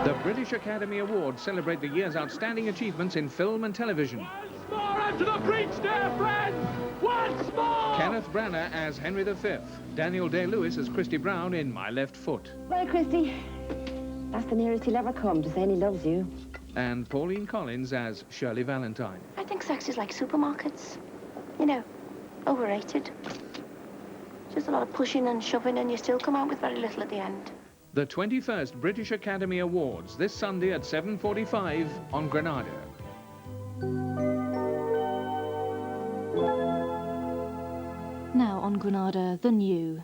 The British Academy Awards celebrate the year's outstanding achievements in film and television. Once more into the breach, dear friends! Once more! Kenneth Branagh as Henry V, Daniel Day-Lewis as Christy Brown in My Left Foot. Well, Christy, that's the nearest he'll ever come to saying he loves you. And Pauline Collins as Shirley Valentine. I think sex is like supermarkets. You know, overrated. Just a lot of pushing and shoving, and you still come out with very little at the end. The 21st British Academy Awards, this Sunday at 7:45 on Granada. Now on Granada, the new.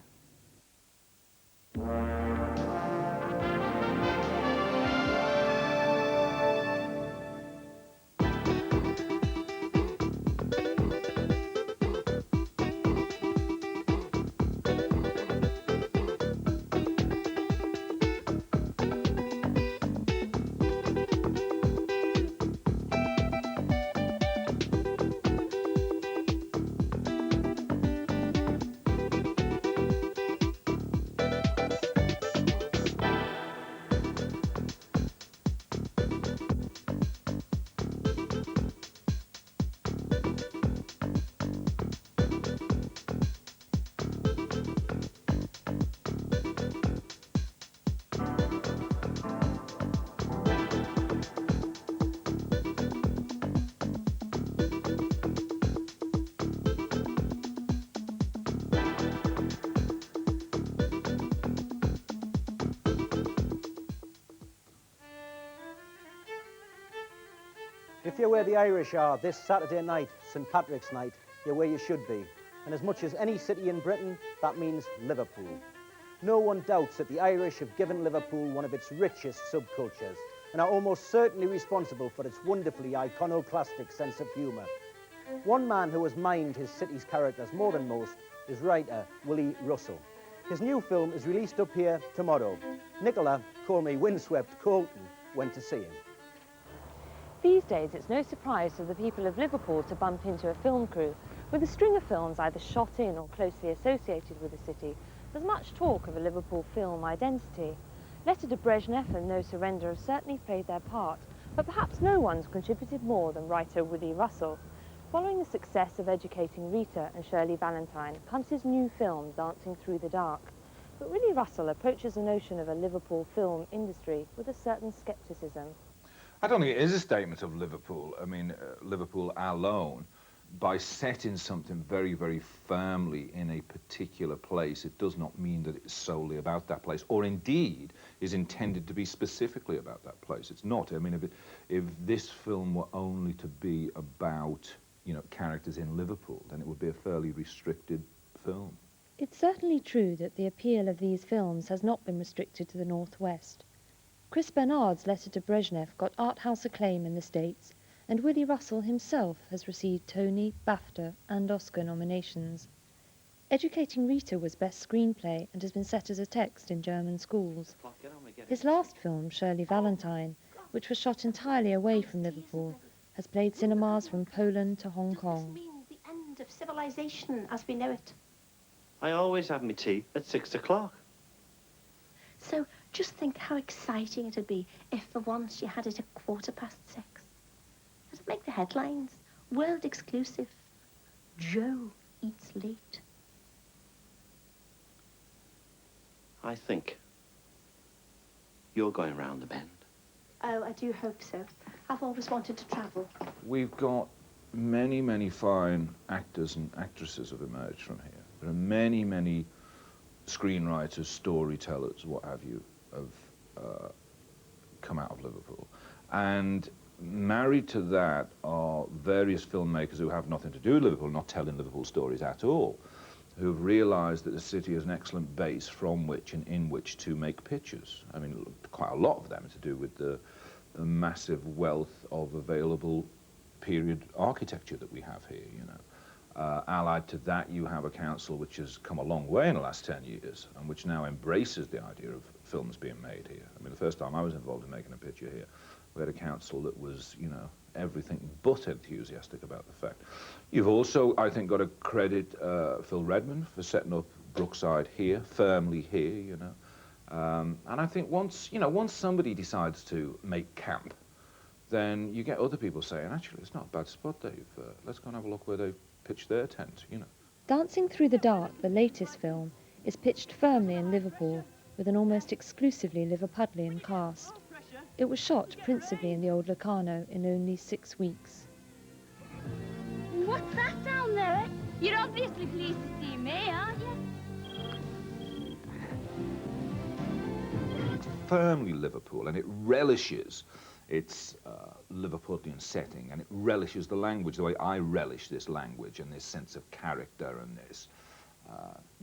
If you're where the Irish are this Saturday night, St Patrick's night, you're where you should be. And as much as any city in Britain, that means Liverpool. No one doubts that the Irish have given Liverpool one of its richest subcultures and are almost certainly responsible for its wonderfully iconoclastic sense of humour. One man who has mined his city's characters more than most is writer Willie Russell. His new film is released up here tomorrow. Nicola, call me windswept Colton, went to see him. These days, it's no surprise to the people of Liverpool to bump into a film crew. With a string of films either shot in or closely associated with the city, there's much talk of a Liverpool film identity. Letter to Brezhnev and No Surrender have certainly played their part, but perhaps no one's contributed more than writer Willie Russell. Following the success of Educating Rita and Shirley Valentine comes his new film, Dancing Through the Dark. But Willie Russell approaches the notion of a Liverpool film industry with a certain scepticism. I don't think it is a statement of Liverpool. I mean, Liverpool alone. By setting something very, very firmly in a particular place, it does not mean that it's solely about that place, or indeed is intended to be specifically about that place. It's not. I mean, if this film were only to be about, you know, characters in Liverpool, then it would be a fairly restricted film. It's certainly true that the appeal of these films has not been restricted to the Northwest. Chris Bernard's Letter to Brezhnev got art house acclaim in the States, and Willie Russell himself has received Tony, BAFTA and Oscar nominations. Educating Rita was Best Screenplay and has been set as a text in German schools. His last film, Shirley Valentine, which was shot entirely away from Liverpool, has played cinemas from Poland to Hong Kong. Does this mean the end of civilization as we know it? I always have my tea at 6 o'clock. So just think how exciting it'd be if for once you had it at 6:15. It'd make the headlines. World exclusive. Joe eats late. I think you're going round the bend. Oh, I do hope so. I've always wanted to travel. We've got many, many fine actors and actresses have emerged from here. There are many, many screenwriters, storytellers, what have you, have come out of Liverpool. And married to that are various filmmakers who have nothing to do with Liverpool, not telling Liverpool stories at all, who have realised that the city is an excellent base from which and in which to make pictures. I mean, quite a lot of them to do with the massive wealth of available period architecture that we have here, you know. Allied to that, you have a council which has come a long way in the last 10 years and which now embraces the idea of films being made here. I mean, the first time I was involved in making a picture here, we had a council that was, you know, everything but enthusiastic about the fact. You've also, I think, got to credit Phil Redmond for setting up Brookside here, firmly here, you know. And I think once somebody decides to make camp, then you get other people saying, actually, it's not a bad spot, Dave. Let's go and have a look where they've pitched their tent, you know. Dancing Through the Dark, the latest film, is pitched firmly in Liverpool with an almost exclusively Liverpudlian cast. It was shot principally in the old Locarno in only 6 weeks. What's that down there? You're obviously pleased to see me, aren't you? It's firmly Liverpool, and it relishes its Liverpudlian setting, and it relishes the language, the way I relish this language and this sense of character and this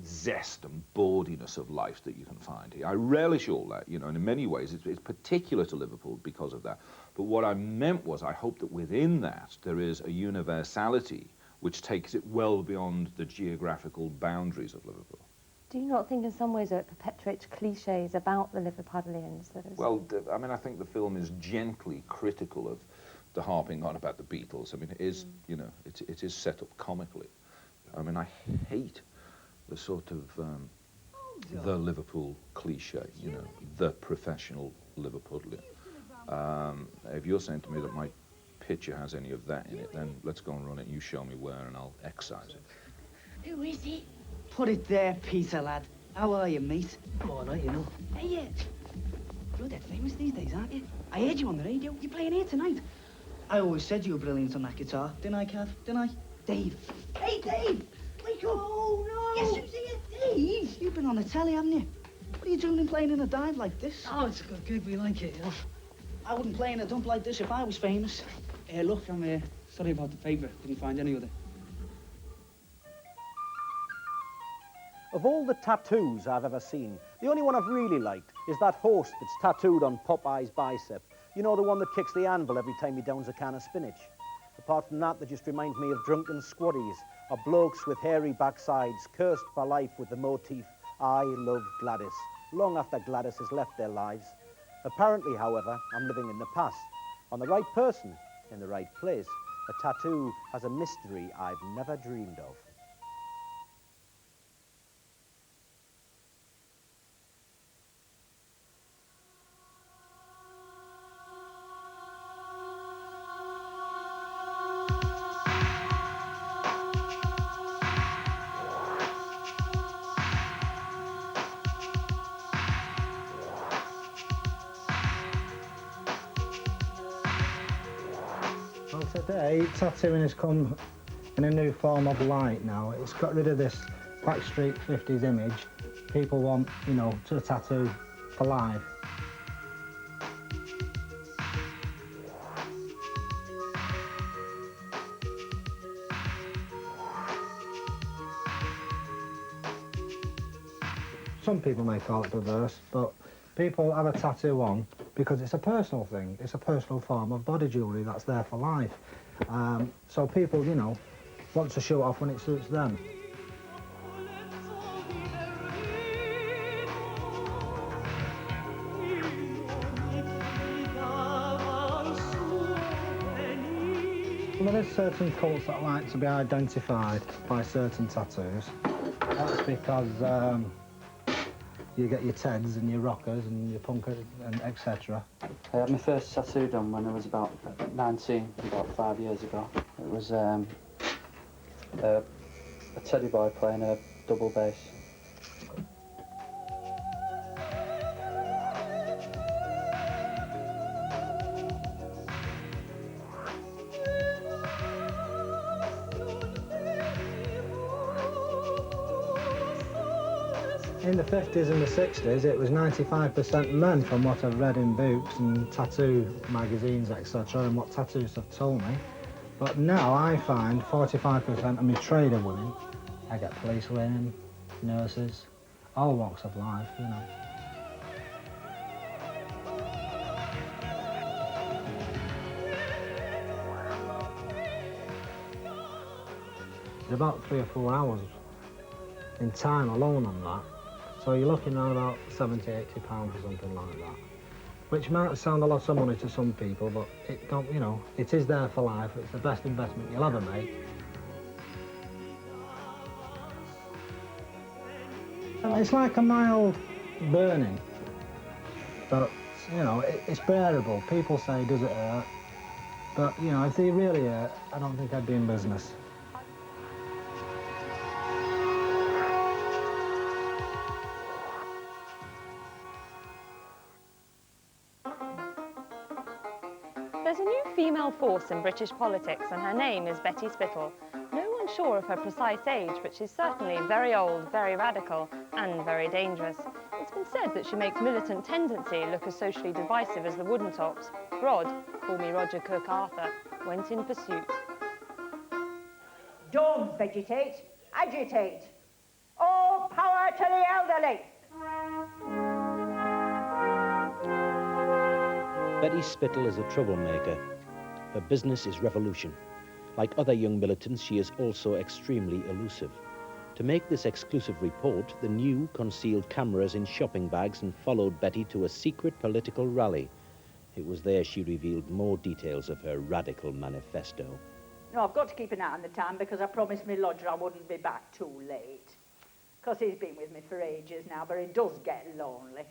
zest and bawdiness of life that you can find here. I relish all that, you know, and in many ways it's particular to Liverpool because of that. But what I meant was I hope that within that there is a universality which takes it well beyond the geographical boundaries of Liverpool. Do you not think in some ways it perpetuates cliches about the Liverpudlians? Well, I mean, I think the film is gently critical of the harping on about the Beatles. I mean, it is, you know, it is set up comically. I mean, I hate the sort of the Liverpool cliche, you know, the professional Liverpudlian. If you're saying to me that my picture has any of that in it, then let's go and run it. You show me where, and I'll excise it. Who is he? Put it there, Peter, lad. How are you, mate? I'm all right, you know. Hey, you're dead famous these days, aren't you? I heard you on the radio. You're playing here tonight. I always said you were brilliant on that guitar. Didn't I, Cav? Didn't I? Dave. Hey, Dave! Wake up! Oh, no! Yes, who's here? Dave! You've been on the telly, haven't you? What are you doing in playing in a dive like this? Oh, it's a good gig. We like it, you know. I wouldn't play in a dump like this if I was famous. Look, I'm sorry about the paper. Couldn't find any other. Of all the tattoos I've ever seen, the only one I've really liked is that horse that's tattooed on Popeye's bicep. You know, the one that kicks the anvil every time he downs a can of spinach. Apart from that, they just remind me of drunken squaddies, or blokes with hairy backsides, cursed for life with the motif, I love Gladys, long after Gladys has left their lives. Apparently, however, I'm living in the past, on the right person, in the right place. A tattoo has a mystery I've never dreamed of. Well, today, tattooing has come in a new form of light now. It's got rid of this backstreet 50s image. People want, you know, to tattoo for life. Some people may call it perverse, but people have a tattoo on because it's a personal thing. It's a personal form of body jewellery that's there for life. So people, you know, want to show off when it suits them. Well, there's certain cults that like to be identified by certain tattoos. That's because you get your Teds and your rockers and your punkers and etc. I had my first tattoo done when I was about 19, about 5 years ago. It was a teddy boy playing a double bass. In the 50s and the 60s, it was 95% men, from what I've read in books and tattoo magazines, etc., and what tattoos have told me. But now I find 45% of my trade are women. I get police women, nurses, all walks of life, you know. It's about 3 or 4 hours in time alone on that. So you're looking around about 70, 80 pounds or something like that. Which might sound a lot of money to some people, but it don't, you know, it is there for life. It's the best investment you'll ever make. It's like a mild burning. but, you know, it's bearable. People say, does it hurt? But, you know, if they really hurt, I don't think I'd be in business. There's a new female force in British politics, and her name is Betty Spittle. No one's sure of her precise age, but she's certainly very old, very radical, and very dangerous. It's been said that she makes militant tendency look as socially divisive as the Wooden Tops. Rod, call me Roger Cook Arthur, went in pursuit. Don't vegetate, agitate. All power to the elderly. Betty Spittle is a troublemaker. Her business is revolution. Like other young militants, she is also extremely elusive. To make this exclusive report, the new concealed cameras in shopping bags and followed Betty to a secret political rally. It was there she revealed more details of her radical manifesto. No, I've got to keep an eye on the time because I promised me lodger I wouldn't be back too late. Because he's been with me for ages now, but he does get lonely.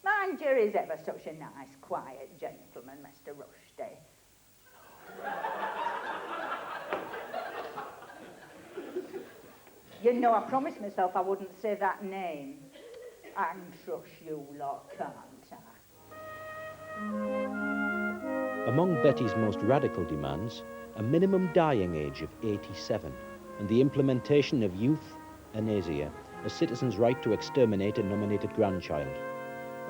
Mind you, he's ever such a nice, quiet gentleman, Mr. Rushdie. You know, I promised myself I wouldn't say that name. I can trust you lot, can't I? Among Betty's most radical demands, a minimum dying age of 87 and the implementation of youth anesia, a citizen's right to exterminate a nominated grandchild.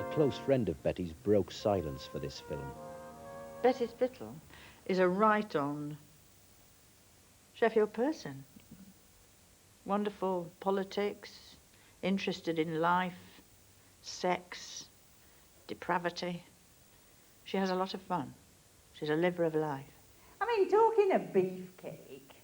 A close friend of Betty's broke silence for this film. Betty Spittle is a right-on Sheffield person. Wonderful politics, interested in life, sex, depravity. She has a lot of fun. She's a liver of life. I mean, talking of beefcake,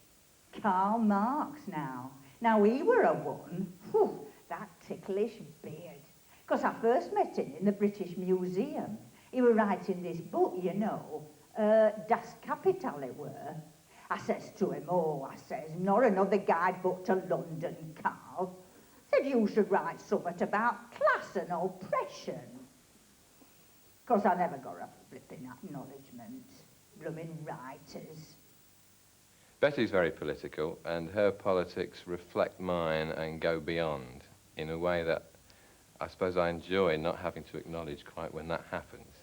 Karl Marx now. Now, he were a one. Whew, that ticklish beard. Because I first met him in the British Museum. He were writing this book, you know, Das Kapital it were. I says to him, oh, I says, not another guidebook to London, Karl. I said, you should write something about class and oppression. Because I never got a flipping acknowledgement. Blooming writers. Betty's very political, and her politics reflect mine and go beyond in a way that I suppose I enjoy not having to acknowledge quite when that happens.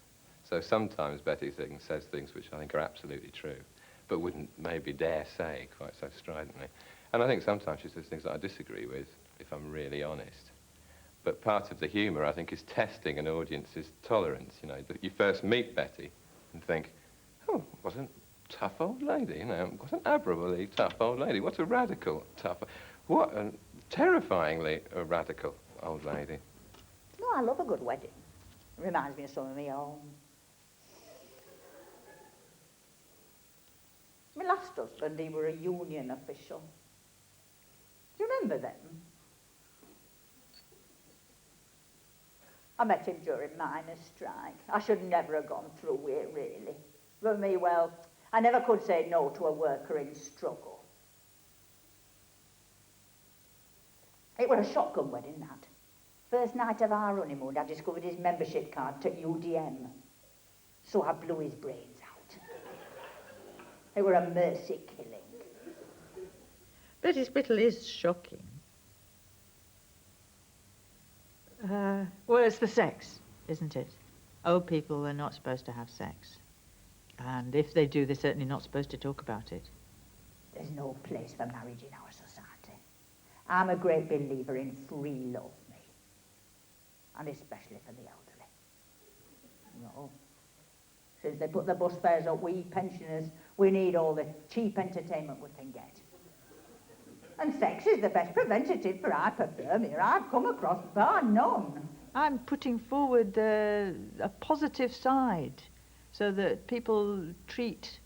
So sometimes Betty says things which I think are absolutely true, but wouldn't maybe dare say quite so stridently. And I think sometimes she says things that I disagree with, if I'm really honest. But part of the humour, I think, is testing an audience's tolerance. You know, that you first meet Betty and think, oh, what a tough old lady, you know, what an admirably tough old lady, what a radical tough, what a terrifyingly radical old lady. No, I love a good wedding. It reminds me of some of my own. My last husband, he were a union official. Do you remember them? I met him during miners' strike. I should never have gone through it, really. For me, well, I never could say no to a worker in struggle. It was a shotgun wedding, that. First night of our honeymoon, I discovered his membership card to UDM. So I blew his brains out. It were a mercy killing. Betty Spittle is shocking. Well, it's the sex, isn't it? Old people are not supposed to have sex. And if they do, they're certainly not supposed to talk about it. There's no place for marriage in our society. I'm a great believer in free love, me. And especially for the elderly. No. Since they put the bus fares up, we pensioners, we need all the cheap entertainment we can get. And sex is the best preventative for hypothermia I've come across, bar none. I'm putting forward a positive side so that people treat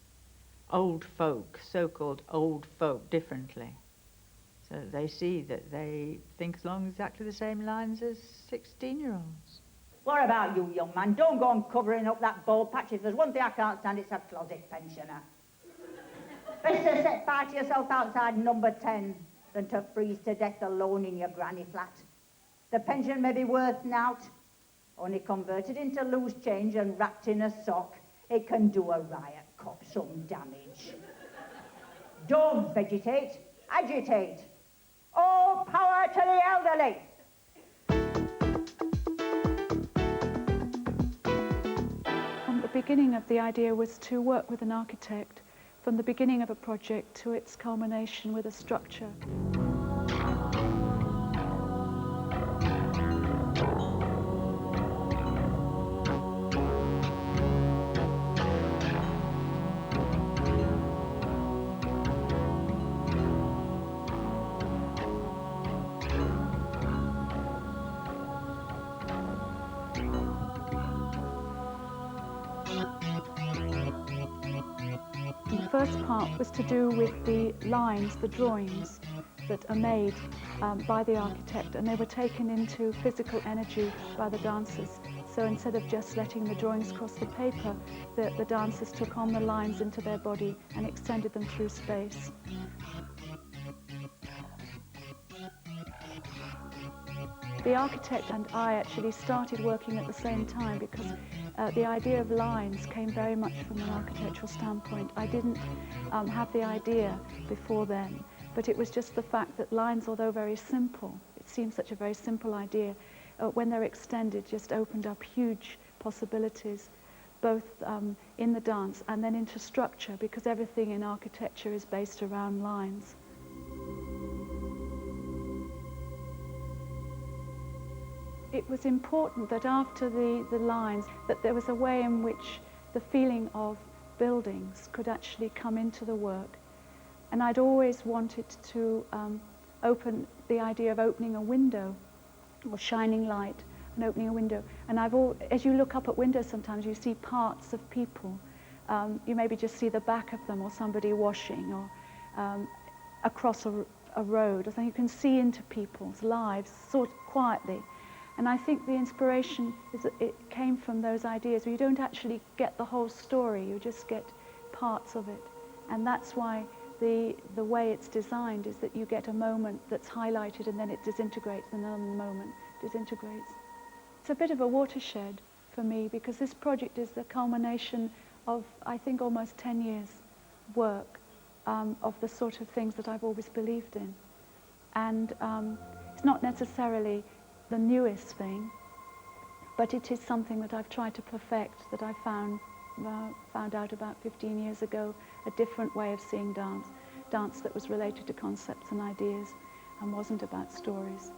old folk, so-called old folk, differently. So that they see that they think along exactly the same lines as 16-year-olds. What about you, young man? Don't go on covering up that bald patch. If there's one thing I can't stand, it's a closet pensioner. Better set fire to yourself outside number 10 than to freeze to death alone in your granny flat. The pension may be worth nought, Only converted into loose change and wrapped in a sock, it can do a riot cop some damage. Don't vegetate, agitate. All power to the elderly. The beginning of the idea was to work with an architect from the beginning of a project to its culmination with a structure. The first part was to do with the lines, the drawings that are made by the architect, and they were taken into physical energy by the dancers. So instead of just letting the drawings cross the paper, the dancers took on the lines into their body and extended them through space. The architect and I actually started working at the same time because the idea of lines came very much from an architectural standpoint. I didn't have the idea before then, but it was just the fact that lines, although very simple, it seems such a very simple idea, when they're extended just opened up huge possibilities, both in the dance and then into structure, because everything in architecture is based around lines. It was important that after the lines, that there was a way in which the feeling of buildings could actually come into the work. And I'd always wanted to open the idea of opening a window, or shining light and opening a window. And as you look up at windows sometimes, you see parts of people. You maybe just see the back of them, or somebody washing, or across a road, or something. You can see into people's lives sort of quietly. And I think the inspiration is that it came from those ideas where you don't actually get the whole story, you just get parts of it. And that's why the way it's designed is that you get a moment that's highlighted and then it disintegrates, and another moment disintegrates. It's a bit of a watershed for me because this project is the culmination of, I think, almost 10 years' work of the sort of things that I've always believed in. And it's not necessarily the newest thing, but it is something that I've tried to perfect, that I found out about 15 years ago, a different way of seeing dance that was related to concepts and ideas and wasn't about stories.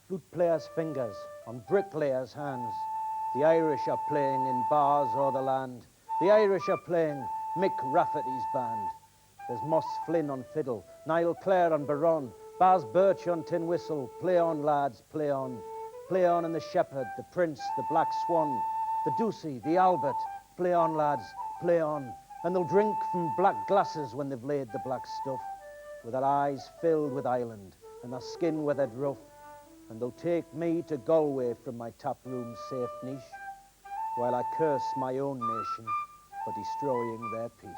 Flute players' fingers on bricklayers' hands. The Irish are playing in bars o'er the land. The Irish are playing Mick Rafferty's band. There's Moss Flynn on fiddle, Niall Clare on baron, Baz Birch on tin whistle. Play on, lads, play on. Play on in the Shepherd, the Prince, the Black Swan, the Ducey, the Albert. Play on, lads, play on. And they'll drink from black glasses when they've laid the black stuff, with their eyes filled with Ireland and their skin weathered rough. And they'll take me to Galway from my taproom's safe niche, while I curse my own nation for destroying their peace.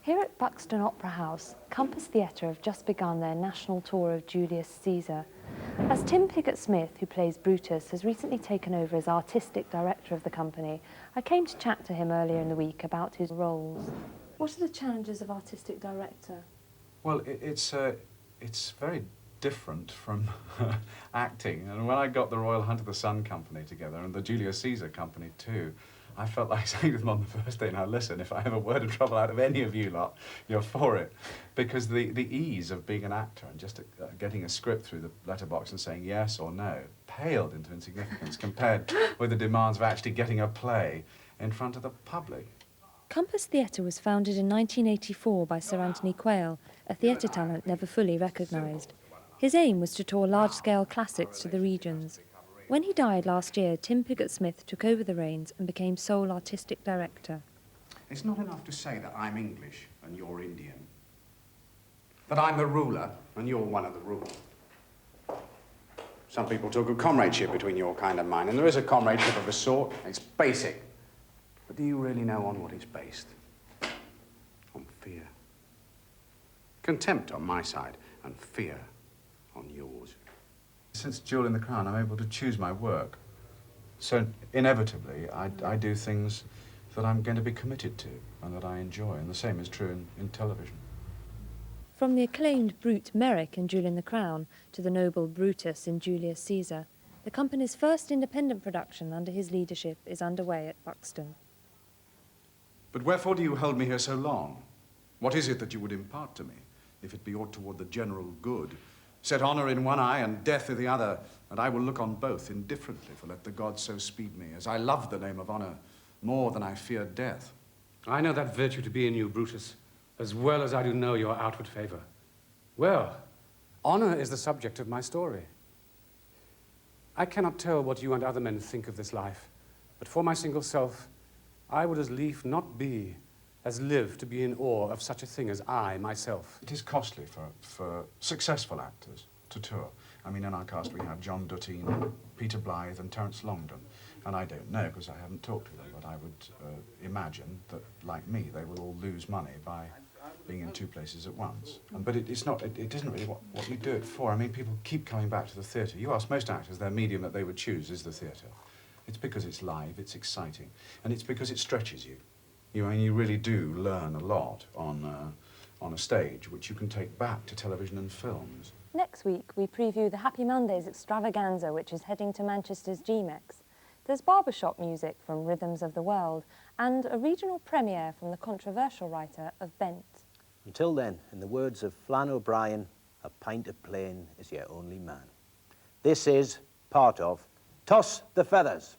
Here at Buxton Opera House, Compass Theatre have just begun their national tour of Julius Caesar. As Tim Pigott-Smith, who plays Brutus, has recently taken over as artistic director of the company, I came to chat to him earlier in the week about his roles. What are the challenges of artistic director? Well, it's very different from acting. And when I got the Royal Hunt of the Sun company together, and the Julius Caesar company too, I felt like saying to them on the first day, now listen, if I have a word of trouble out of any of you lot, you're for it. Because the ease of being an actor and just getting a script through the letterbox and saying yes or no paled into insignificance compared with the demands of actually getting a play in front of the public. Compass Theatre was founded in 1984 by Sir Anthony Quayle, a theatre talent never fully recognised. His aim was to tour large-scale classics to the regions. When he died last year, Tim Pigott-Smith took over the reins and became sole artistic director. It's not enough to say that I'm English and you're Indian. That I'm the ruler and you're one of the ruled. Some people talk of comradeship between your kind and mine, and there is a comradeship of a sort. It's basic. But do you really know on what it's based? On fear. Contempt on my side, and fear on yours. Since Jewel in the Crown, I'm able to choose my work. So inevitably, I do things that I'm going to be committed to and that I enjoy, and the same is true in television. From the acclaimed brute Merrick in Jewel in the Crown to the noble Brutus in Julius Caesar, the company's first independent production under his leadership is underway at Buxton. But wherefore do you hold me here so long? What is it that you would impart to me, if it be aught toward the general good? Set honour in one eye and death in the other, and I will look on both indifferently, for let the gods so speed me, as I love the name of honour more than I fear death. I know that virtue to be in you, Brutus, as well as I do know your outward favour. Well, honour is the subject of my story. I cannot tell what you and other men think of this life, but for my single self, I would as lief not be as live to be in awe of such a thing as I, myself. It is costly for successful actors to tour. I mean, in our cast we have John Duttine, Peter Blythe and Terence Longdon. And I don't know, because I haven't talked to them, but I would imagine that, like me, they will all lose money by being in two places at once. But it isn't really what you do it for. I mean, people keep coming back to the theatre. You ask most actors, their medium that they would choose is the theatre. It's because it's live, it's exciting, and it's because it stretches you. You really do learn a lot on a stage, which you can take back to television and films. Next week, we preview the Happy Mondays extravaganza, which is heading to Manchester's GMEX. There's barbershop music from Rhythms of the World and a regional premiere from the controversial writer of Bent. Until then, in the words of Flann O'Brien, a pint of plain is your only man. This is part of Toss the Feathers.